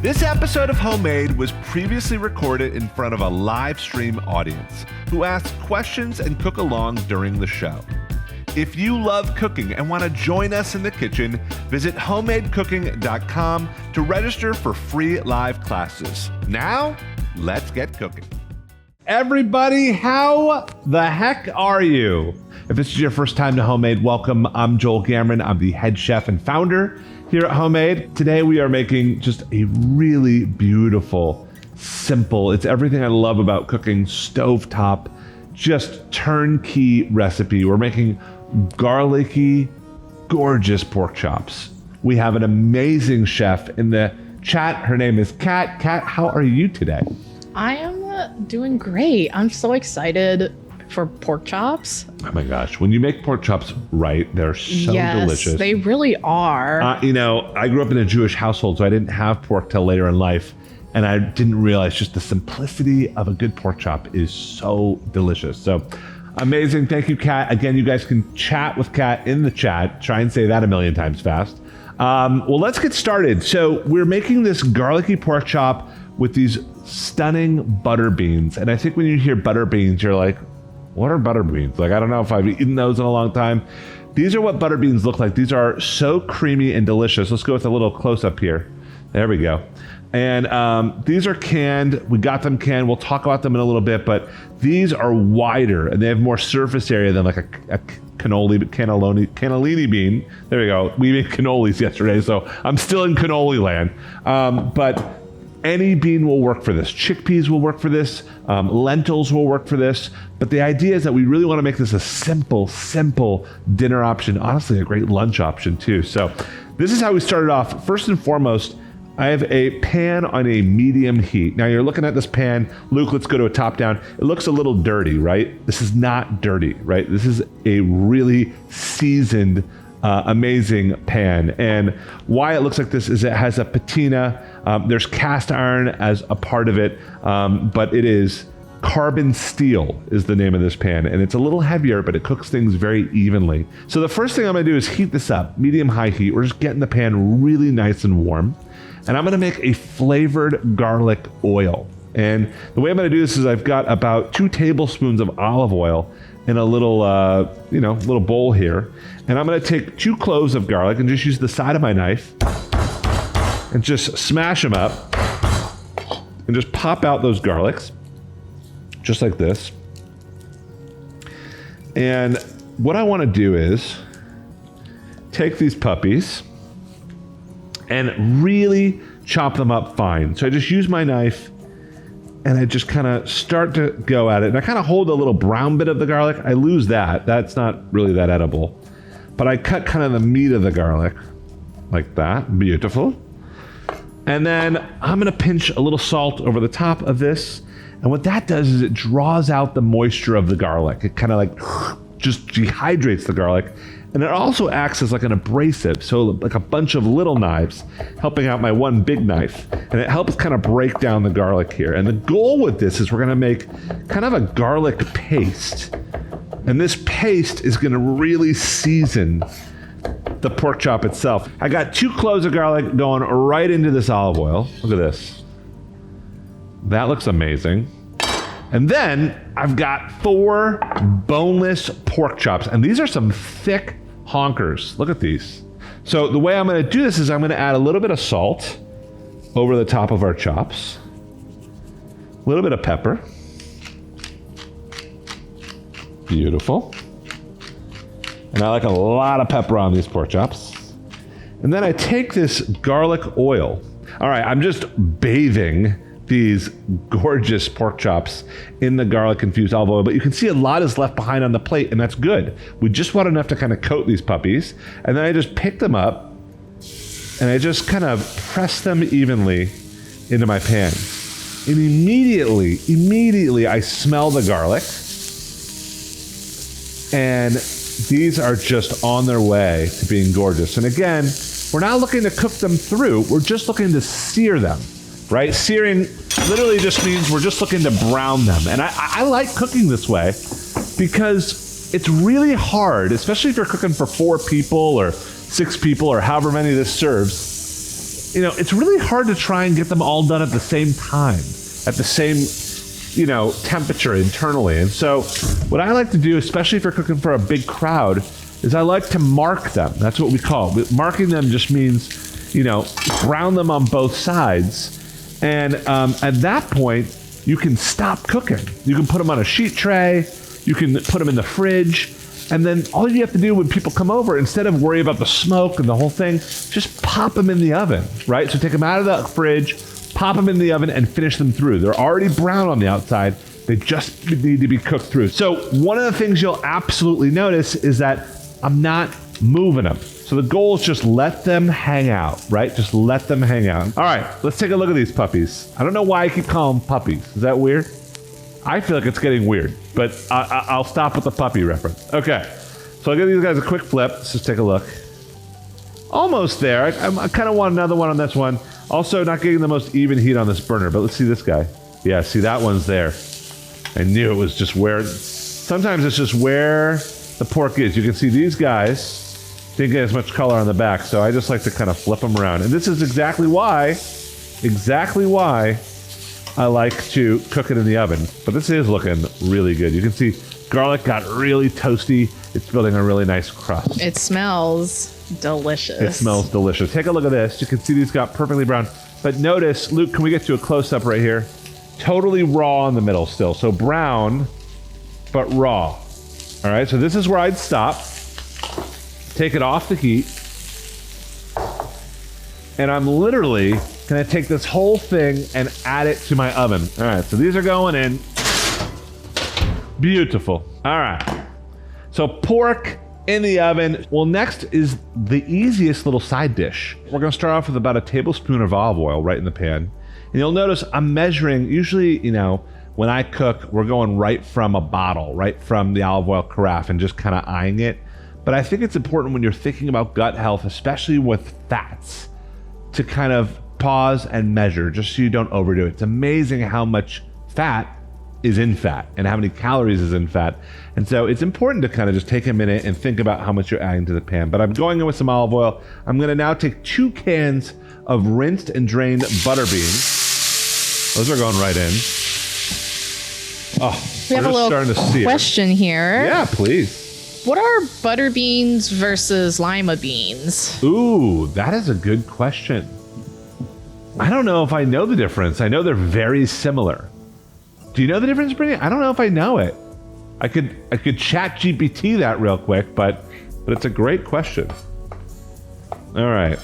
This episode of Homemade was previously recorded in front of a live stream audience who asked questions and cook along during the show. If you love cooking and want to join us in the kitchen, visit homemadecooking.com to register for free live classes. Now, let's get cooking. Everybody, how the heck are you? If this is your first time to Homemade, welcome. I'm Joel Gamoran. I'm the head chef and founder here at Homemade. Today we are making just a really beautiful, simple, it's everything I love about cooking, stovetop, just turnkey recipe. We're making garlicky, gorgeous pork chops. We have an amazing chef in the chat. Her name is Kat. Kat, how are you today? I am doing great. I'm so excited for pork chops. Oh my gosh, when you make pork chops right, they're so delicious. They really are. I grew up in a Jewish household, so I didn't have pork till later in life. And I didn't realize just the simplicity of a good pork chop is so delicious. So amazing. Thank you, Kat. Again, you guys can chat with Kat in the chat. Try and say that a million times fast. Well, let's get started. So we're making this garlicky pork chop with these stunning butter beans. And I think when you hear butter beans, you're like, what are butter beans? Like, I don't know if I've eaten those in a long time. These are what butter beans look like. These are so creamy and delicious. Let's go with a little close up here. There we go. And these are canned. We got them canned. We'll talk about them in a little bit, but these are wider and they have more surface area than like a cannellini bean. There we go. We made cannolis yesterday, so I'm still in cannoli land. But any bean will work for this. Chickpeas will work for this. Lentils will work for this. But the idea is that we really want to make this a simple dinner option. Honestly, a great lunch option too. So this is how we started off. First and foremost, I have a pan on a medium heat. Now you're looking at this pan. Luke, let's go to a top down. It looks a little dirty, right? This is not dirty, right? This is a really seasoned, amazing pan. And why it looks like this is it has a patina. There's cast iron as a part of it, but it is carbon steel is the name of this pan. And it's a little heavier, but it cooks things very evenly. So the first thing I'm gonna do is heat this up, medium-high heat. We're just getting the pan really nice and warm. And I'm gonna make a flavored garlic oil. And the way I'm gonna do this is I've got about 2 tablespoons of olive oil in a little, little bowl here. And I'm gonna take 2 cloves of garlic and just use the side of my knife and just smash them up and just pop out those garlics, just like this. And what I wanna do is take these puppies and really chop them up fine. So I just use my knife and I just kind of start to go at it. And I kind of hold a little brown bit of the garlic. I lose that. That's not really that edible. But I cut kind of the meat of the garlic like that. Beautiful. And then I'm gonna pinch a little salt over the top of this. And what that does is it draws out the moisture of the garlic. It kind of like just dehydrates the garlic. And it also acts as like an abrasive, so like a bunch of little knives helping out my one big knife. And it helps kind of break down the garlic here. And the goal with this is we're gonna make kind of a garlic paste. And this paste is gonna really season the pork chop itself. I got 2 cloves of garlic going right into this olive oil. Look at this. That looks amazing. And then I've got 4 boneless pork chops. And these are some thick honkers. Look at these. So the way I'm gonna do this is I'm gonna add a little bit of salt over the top of our chops. A little bit of pepper. Beautiful. And I like a lot of pepper on these pork chops. And then I take this garlic oil. All right, I'm just bathing these gorgeous pork chops in the garlic infused olive oil, but you can see a lot is left behind on the plate, and that's good. We just want enough to kind of coat these puppies. And then I just pick them up and I just kind of press them evenly into my pan. And immediately I smell the garlic. And these are just on their way to being gorgeous. And again, we're not looking to cook them through, we're just looking to sear them. Right? Searing literally just means we're just looking to brown them. And I like cooking this way because it's really hard, especially if you're cooking for 4 people or 6 people or however many this serves. you know, it's really hard to try and get them all done at the same time, at the same, you know, temperature internally. And so what I like to do, especially if you're cooking for a big crowd, is I like to mark them. That's what we call it. Marking them just means, you know, brown them on both sides. And at that point, you can stop cooking. You can put them on a sheet tray. You can put them in the fridge. And then all you have to do when people come over, instead of worry about the smoke and the whole thing, just pop them in the oven, right? So take them out of the fridge, pop them in the oven, and finish them through. They're already brown on the outside. They just need to be cooked through. So one of the things you'll absolutely notice is that I'm not moving them. So the goal is just let them hang out, right? Just let them hang out. All right, let's take a look at these puppies. I don't know why I keep calling them puppies. Is that weird? I feel like it's getting weird, but I'll stop with the puppy reference. Okay, so I'll give these guys a quick flip. Let's just take a look. Almost there. I kind of want another one on this one. Also, not getting the most even heat on this burner, but let's see this guy. Yeah, see, that one's there. I knew it was just where... Sometimes it's just where the pork is. You can see these guys didn't get as much color on the back, so I just like to kind of flip them around. And this is exactly why I like to cook it in the oven. But this is looking really good. You can see garlic got really toasty. It's building a really nice crust. It smells delicious. It smells delicious. Take a look at this. You can see these got perfectly brown. But notice, Luke, can we get to a close-up right here? Totally raw in the middle still. So brown, but raw. All right, so this is where I'd stop. Take it off the heat. And I'm literally gonna take this whole thing and add it to my oven. All right, so these are going in. Beautiful. All right. So pork in the oven. Well, next is the easiest little side dish. We're gonna start off with about a tablespoon of olive oil right in the pan. And you'll notice I'm measuring, usually, you know, when I cook, we're going right from a bottle, right from the olive oil carafe and just kind of eyeing it. But I think it's important when you're thinking about gut health, especially with fats, to kind of pause and measure just so you don't overdo it. It's amazing how much fat is in fat and how many calories is in fat. And so it's important to kind of just take a minute and think about how much you're adding to the pan. But I'm going in with some olive oil. I'm going to now take 2 cans of rinsed and drained butter beans. Those are going right in. Oh, we have a little question here. Yeah, please. What are butter beans versus lima beans? Ooh, that is a good question. I don't know if I know the difference. I know they're very similar. Do you know the difference, Brittany? I don't know if I know it. I could chat GPT that real quick, but it's a great question. All right.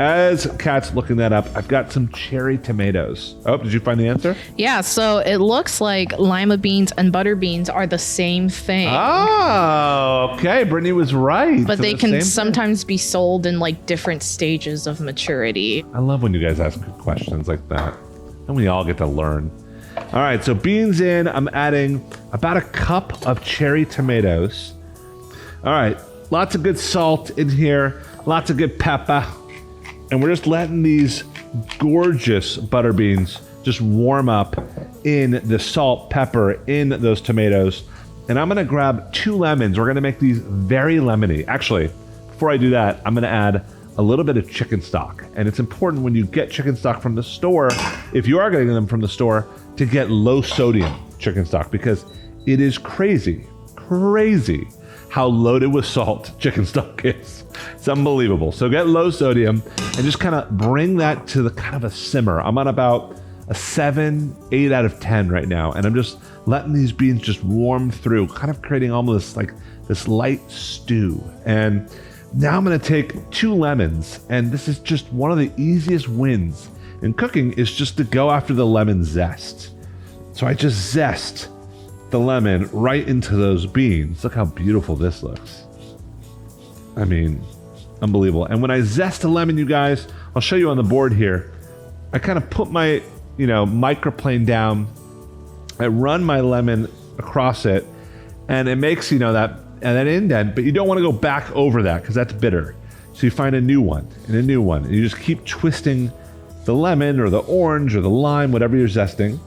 As Kat's looking that up, I've got some cherry tomatoes. Oh, did you find the answer? Yeah, so it looks like lima beans and butter beans are the same thing. Oh, okay. Brittany was right. But they can sometimes be sold in like different stages of maturity. I love when you guys ask good questions like that. And we all get to learn. All right, so beans in. I'm adding about a cup of cherry tomatoes. All right, lots of good salt in here. Lots of good pepper. And we're just letting these gorgeous butter beans just warm up in the salt, pepper, in those tomatoes. And I'm gonna grab 2 lemons. We're gonna make these very lemony. Actually, before I do that, I'm gonna add a little bit of chicken stock. And it's important when you get chicken stock from the store, if you are getting them from the store, to get low sodium chicken stock, because it is crazy how loaded with salt chicken stock is. It's unbelievable. So get low sodium and just kind of bring that to the kind of a simmer. I'm on about a 7, 8 out of 10 right now. And I'm just letting these beans just warm through, kind of creating almost like this light stew. And now I'm gonna take 2 lemons. And this is just one of the easiest wins in cooking, is just to go after the lemon zest. So I just zest the lemon right into those beans. Look how beautiful this looks. I mean, unbelievable. And when I zest a lemon, you guys, I'll show you on the board here. I kind of put my, microplane down. I run my lemon across it, and it makes, that indent, but you don't want to go back over that because that's bitter. So you find a new one and a new one, and you just keep twisting the lemon or the orange or the lime, whatever you're zesting.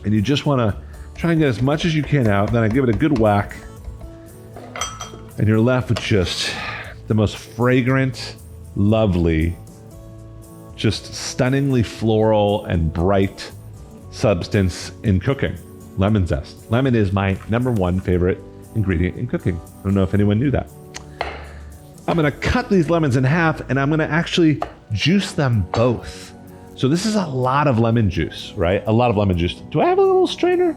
And you just want to try and get as much as you can out. Then I give it a good whack. And you're left with just the most fragrant, lovely, just stunningly floral and bright substance in cooking. Lemon zest. Lemon is my #1 favorite ingredient in cooking. I don't know if anyone knew that. I'm gonna cut these lemons in half and I'm gonna actually juice them both. So this is a lot of lemon juice, right? A lot of lemon juice. Do I have a little strainer?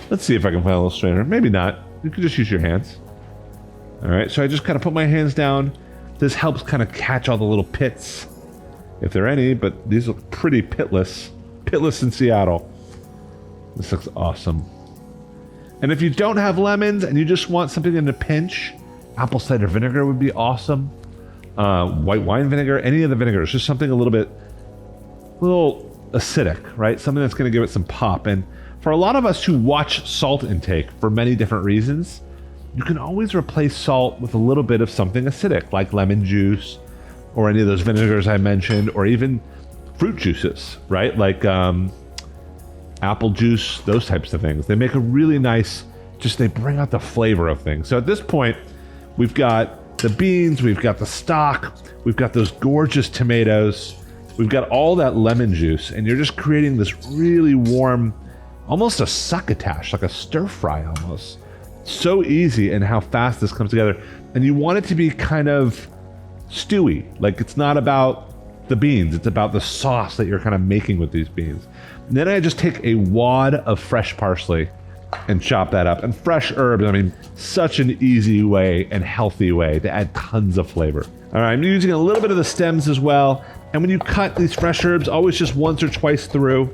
Let's see if I can find a little strainer. Maybe not. You can just use your hands. All right, so I just kind of put my hands down. This helps kind of catch all the little pits, if there are any, but these look pretty pitless. Pitless in Seattle. This looks awesome. And if you don't have lemons and you just want something in a pinch, apple cider vinegar would be awesome. White wine vinegar, any of the vinegars, just something a little acidic, right? Something that's going to give it some pop. And for a lot of us who watch salt intake for many different reasons, you can always replace salt with a little bit of something acidic, like lemon juice, or any of those vinegars I mentioned, or even fruit juices, right? Like apple juice, those types of things. They make a really nice, they bring out the flavor of things. So at this point, we've got the beans, we've got the stock, we've got those gorgeous tomatoes, we've got all that lemon juice, and you're just creating this really warm, almost a succotash, like a stir fry almost. So easy in how fast this comes together. And you want it to be kind of stewy. Like it's not about the beans, it's about the sauce that you're kind of making with these beans. And then I just take a wad of fresh parsley and chop that up. And fresh herbs, I mean, such an easy way and healthy way to add tons of flavor. All right, I'm using a little bit of the stems as well. And when you cut these fresh herbs, always just once or twice through.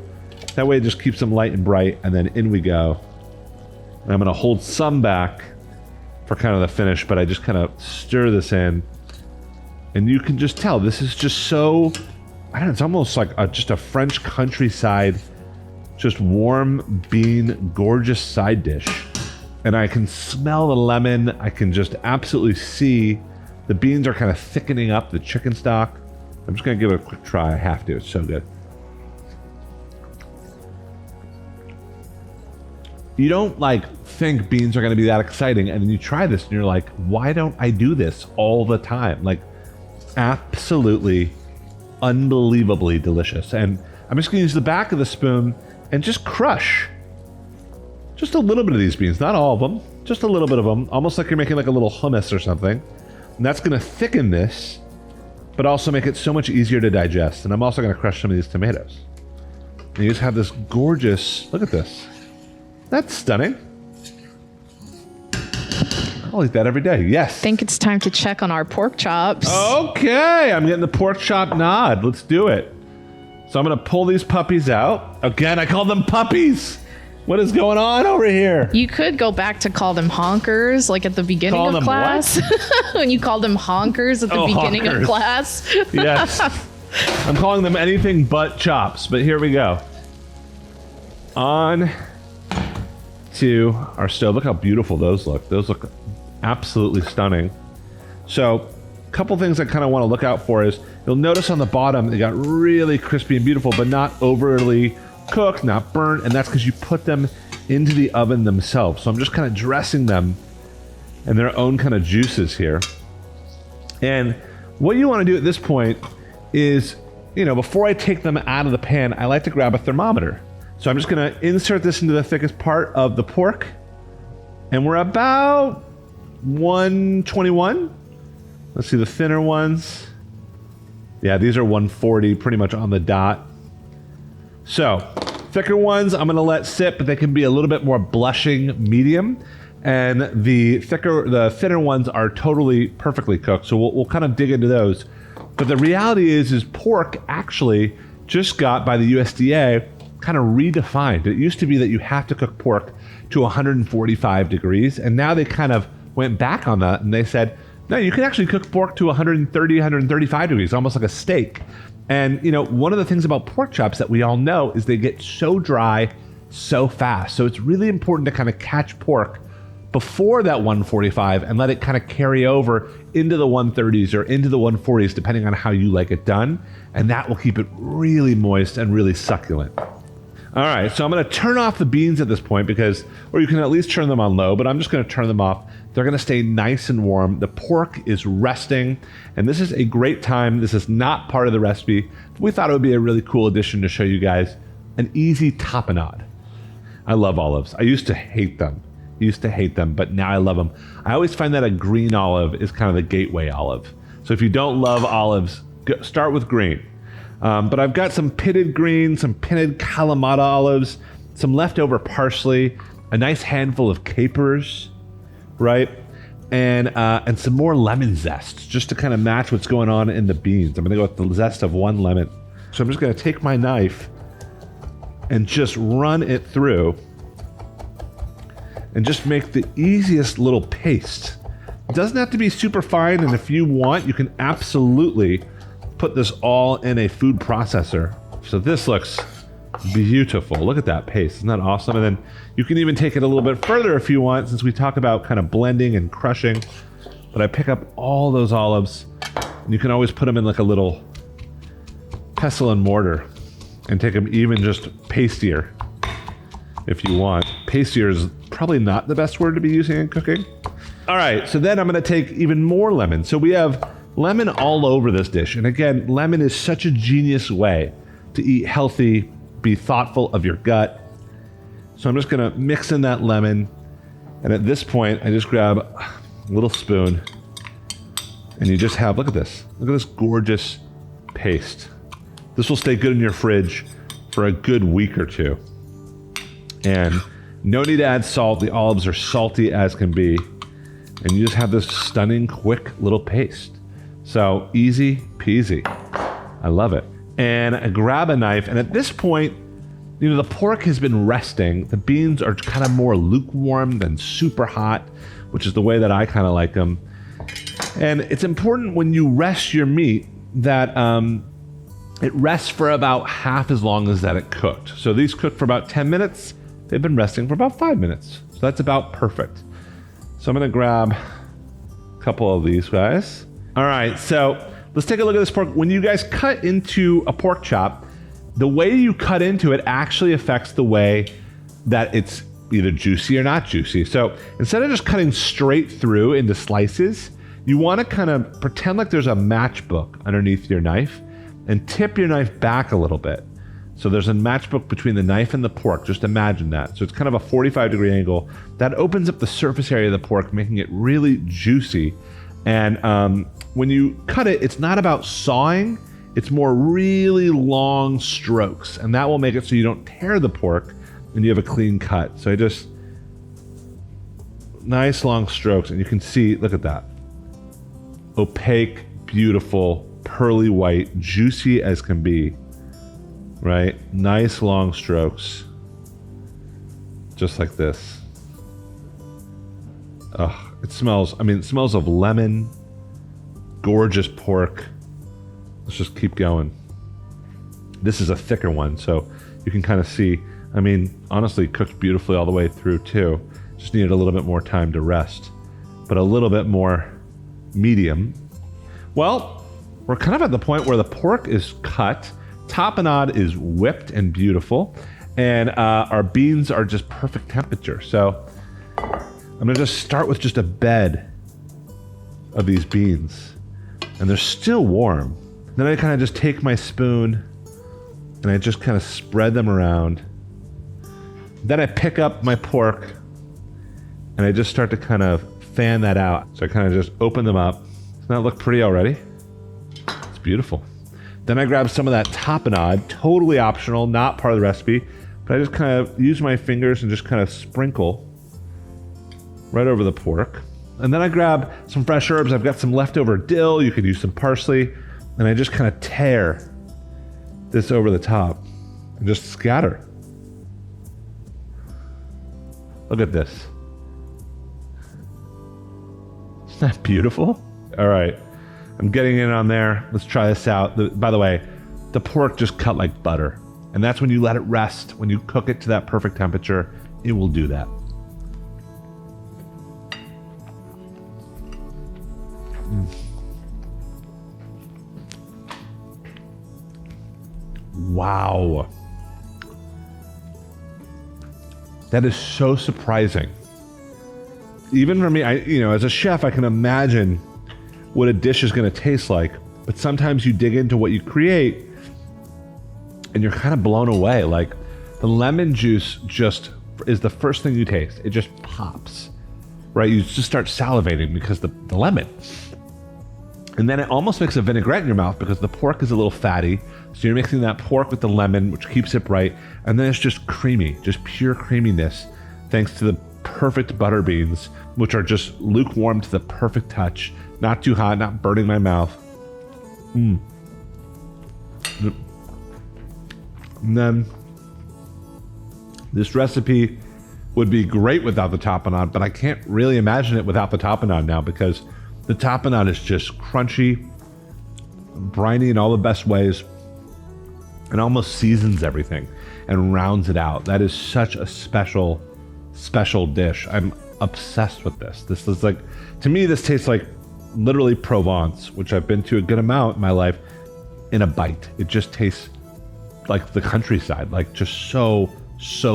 That way it just keeps them light and bright, and then in we go. And I'm gonna hold some back for kind of the finish, but I just kind of stir this in. And you can just tell, this is just so, I don't know, it's almost like just a French countryside, just warm bean, gorgeous side dish. And I can smell the lemon, I can just absolutely see the beans are kind of thickening up the chicken stock. I'm just gonna give it a quick try, I have to, it's so good. You don't think beans are going to be that exciting, and then you try this and you're like, why don't I do this all the time? Absolutely unbelievably delicious. And I'm just going to use the back of the spoon and just crush just a little bit of these beans, not all of them, just a little bit of them, almost like you're making like a little hummus or something. And that's going to thicken this, but also make it so much easier to digest. And I'm also going to crush some of these tomatoes. And you just have this gorgeous, look at this. That's stunning. I'll eat that every day. Yes. I think it's time to check on our pork chops. Okay, I'm getting the pork chop nod. Let's do it. So I'm going to pull these puppies out. Again, I call them puppies. What is going on over here? You could go back to call them honkers, like at the beginning Call of them class. When you called them honkers at the beginning honkers. of class. Yes. I'm calling them anything but chops, but here we go. On to our stove. Look how beautiful those look. Those look absolutely stunning. So a couple things I kind of want to look out for is you'll notice on the bottom they got really crispy and beautiful, but not overly cooked, not burnt, and that's because you put them into the oven themselves. So I'm just kind of dressing them in their own kind of juices here. And what you want to do at this point is, before I take them out of the pan, I like to grab a thermometer. So I'm just going to insert this into the thickest part of the pork. And we're about 121. Let's see the thinner ones. Yeah, these are 140, pretty much on the dot. So thicker ones I'm going to let sit, but they can be a little bit more blushing medium. And the thinner ones are totally perfectly cooked. So we'll kind of dig into those. But the reality is pork actually just got, by the USDA, kind of redefined. It used to be that you have to cook pork to 145 degrees, and now they kind of went back on that and they said, no, you can actually cook pork to 130, 135 degrees, almost like a steak. And one of the things about pork chops that we all know is they get so dry so fast. So it's really important to kind of catch pork before that 145 and let it kind of carry over into the 130s or into the 140s, depending on how you like it done. And that will keep it really moist and really succulent. All right, so I'm going to turn off the beans at this point because, or you can at least turn them on low, but I'm just going to turn them off. They're going to stay nice and warm. The pork is resting, and this is a great time. This is not part of the recipe. We thought it would be a really cool addition to show you guys an easy tapenade. I love olives. I used to hate them. But now I love them. I always find that a green olive is kind of the gateway olive. So if you don't love olives, start with green. But I've got some pitted green, some pitted Kalamata olives, some leftover parsley, a nice handful of capers, right? And some more lemon zest, just to kind of match what's going on in the beans. I'm gonna go with the zest of 1 lemon. So I'm just gonna take my knife and just run it through and just make the easiest little paste. It doesn't have to be super fine, and if you want, you can absolutely put this all in a food processor. So this looks beautiful. Look at that paste. Isn't that awesome? And then you can even take it a little bit further if you want, since we talk about kind of blending and crushing. But I pick up all those olives, and you can always put them in like a little pestle and mortar and take them even just pastier if you want. Pastier is probably not the best word to be using in cooking. All right, so then I'm going to take even more lemon. So we have lemon all over this dish. And again, lemon is such a genius way to eat healthy, be thoughtful of your gut. So I'm just going to mix in that lemon. And at this point, I just grab a little spoon and you just have, look at this gorgeous paste. This will stay good in your fridge for a good week or two. And no need to add salt. The olives are salty as can be. And you just have this stunning, quick little paste. So easy peasy. I love it. And I grab a knife, and at this point, you know, the pork has been resting. The beans are kind of more lukewarm than super hot, which is the way that I kind of like them. And it's important when you rest your meat that it rests for about half as long as that it cooked. So these cooked for about 10 minutes. They've been resting for about 5 minutes. So that's about perfect. So I'm gonna grab a couple of these guys. All right, so let's take a look at this pork. When you guys cut into a pork chop, the way you cut into it actually affects the way that it's either juicy or not juicy. So instead of just cutting straight through into slices, you want to kind of pretend like there's a matchbook underneath your knife and tip your knife back a little bit. So there's a matchbook between the knife and the pork. Just imagine that. So it's kind of a 45-degree angle. That opens up the surface area of the pork, making it really juicy. And when you cut it, it's not about sawing. It's more really long strokes. And that will make it so you don't tear the pork and you have a clean cut. So I just, nice long strokes. And you can see, look at that. Opaque, beautiful, pearly white, juicy as can be. Right? Nice long strokes. Just like this. Ugh, it smells of lemon, gorgeous pork. Let's just keep going. This is a thicker one, so you can kind of see, honestly, cooked beautifully all the way through too. Just needed a little bit more time to rest, but a little bit more medium. Well, we're kind of at the point where the pork is cut, tapenade is whipped and beautiful, and our beans are just perfect temperature. So I'm gonna just start with just a bed of these beans, and they're still warm. Then I kind of just take my spoon and I just kind of spread them around. Then I pick up my pork and I just start to kind of fan that out. So I kind of just open them up. Doesn't that look pretty already? It's beautiful. Then I grab some of that tapenade, totally optional, not part of the recipe, but I just kind of use my fingers and just kind of sprinkle right over the pork. And then I grab some fresh herbs. I've got some leftover dill. You could use some parsley. And I just kind of tear this over the top and just scatter. Look at this. Isn't that beautiful? All right, I'm getting in on there. Let's try this out. By the way, the pork just cut like butter. And that's when you let it rest. When you cook it to that perfect temperature, it will do that. Wow. That is so surprising. Even for me, as a chef, I can imagine what a dish is going to taste like. But sometimes you dig into what you create and you're kind of blown away. Like the lemon juice just is the first thing you taste. It just pops, right? You just start salivating because the lemon. And then it almost makes a vinaigrette in your mouth because the pork is a little fatty. So you're mixing that pork with the lemon, which keeps it bright. And then it's just creamy, just pure creaminess, thanks to the perfect butter beans, which are just lukewarm to the perfect touch. Not too hot, not burning my mouth. And then this recipe would be great without the tapenade, but I can't really imagine it without the tapenade now because the tapenade is just crunchy, briny in all the best ways, and almost seasons everything and rounds it out. That is such a special, special dish. I'm obsessed with this. This is like, to me, this tastes like literally Provence, which I've been to a good amount in my life, in a bite. It just tastes like the countryside, like just so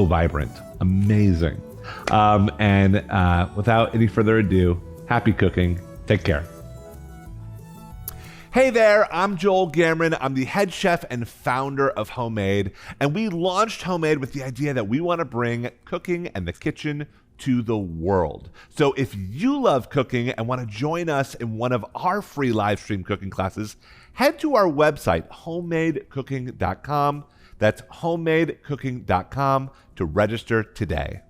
vibrant, amazing. Without any further ado, happy cooking. Take care. Hey there, I'm Joel Gamoran. I'm the head chef and founder of Homemade, and we launched Homemade with the idea that we want to bring cooking and the kitchen to the world. So if you love cooking and want to join us in one of our free live stream cooking classes, head to our website, homemadecooking.com. That's homemadecooking.com to register today.